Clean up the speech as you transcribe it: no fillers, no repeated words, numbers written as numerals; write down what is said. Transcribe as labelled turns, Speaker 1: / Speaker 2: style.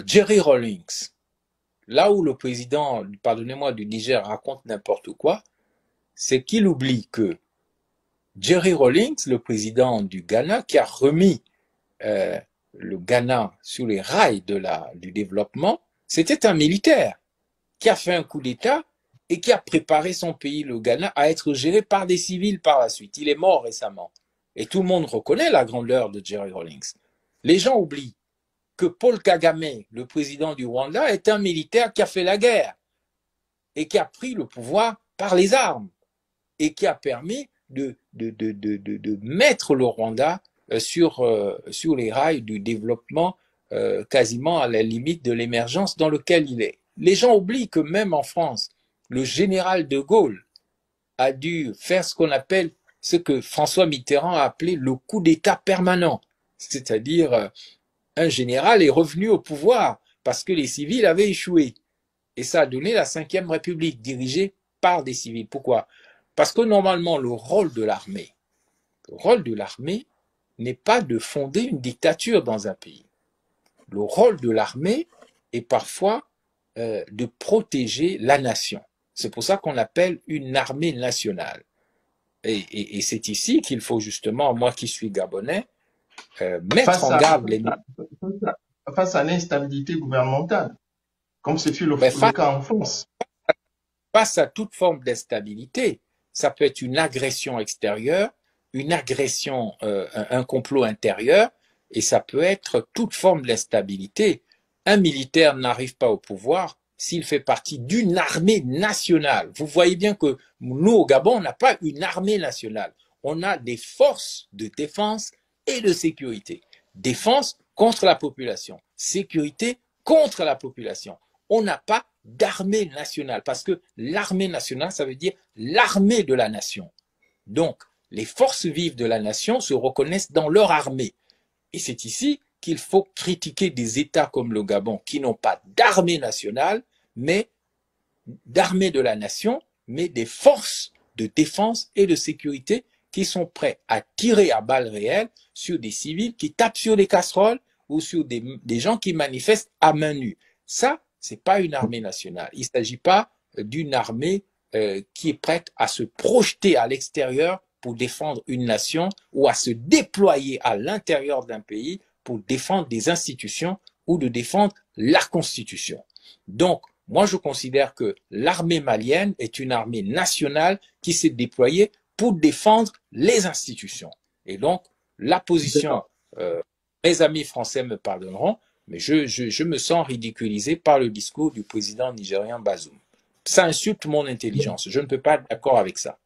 Speaker 1: Jerry Rawlings, là où le président, pardonnez-moi, du Niger raconte n'importe quoi, c'est qu'il oublie que Jerry Rawlings, le président du Ghana, qui a remis euh, le Ghana sur les rails du développement, c'était un militaire qui a fait un coup d'État et qui a préparé son pays, le Ghana, à être géré par des civils par la suite. Il est mort récemment. Et tout le monde reconnaît la grandeur de Jerry Rawlings. Les gens oublient que Paul Kagame, le président du Rwanda, est un militaire qui a fait la guerre et qui a pris le pouvoir par les armes et qui a permis de mettre le Rwanda sur les rails du développement quasiment à la limite de l'émergence dans lequel il est. Les gens oublient que même en France, le général de Gaulle a dû faire ce que François Mitterrand a appelé le coup d'État permanent. C'est-à-dire, un général est revenu au pouvoir parce que les civils avaient échoué. Et ça a donné la Cinquième République dirigée par des civils. Pourquoi? Parce que normalement, le rôle de l'armée n'est pas de fonder une dictature dans un pays. Le rôle de l'armée est parfois de protéger la nation. C'est pour ça qu'on l'appelle une armée nationale. Et c'est ici qu'il faut justement, moi qui suis gabonais, mettre
Speaker 2: face
Speaker 1: en
Speaker 2: à,
Speaker 1: garde les...
Speaker 2: face à l'instabilité gouvernementale, comme ce fut
Speaker 1: Mais
Speaker 2: le cas en France.
Speaker 1: face à toute forme d'instabilité, ça peut être une agression extérieure, une agression, un complot intérieur, et ça peut être toute forme d'instabilité. Un militaire n'arrive pas au pouvoir s'il fait partie d'une armée nationale. Vous voyez bien que nous, au Gabon, on n'a pas une armée nationale. On a des forces de défense et de sécurité. Défense contre la population, sécurité contre la population. On n'a pas d'armée nationale parce que l'armée nationale, ça veut dire l'armée de la nation. Donc, les forces vives de la nation se reconnaissent dans leur armée. Et c'est ici qu'il faut critiquer des États comme le Gabon qui n'ont pas d'armée nationale, mais d'armée de la nation, mais des forces de défense et de sécurité qui sont prêts à tirer à balles réelles sur des civils qui tapent sur des casseroles ou sur des gens qui manifestent à main nue. Ça, c'est pas une armée nationale. Il ne s'agit pas d'une armée qui est prête à se projeter à l'extérieur pour défendre une nation ou à se déployer à l'intérieur d'un pays pour défendre des institutions ou de défendre la Constitution. Donc, moi, je considère que l'armée malienne est une armée nationale qui s'est déployée pour défendre les institutions. Et donc, la position, mes amis français me pardonneront, mais je me sens ridiculisé par le discours du président nigérien Bazoum. Ça insulte mon intelligence. Je ne peux pas être d'accord avec ça.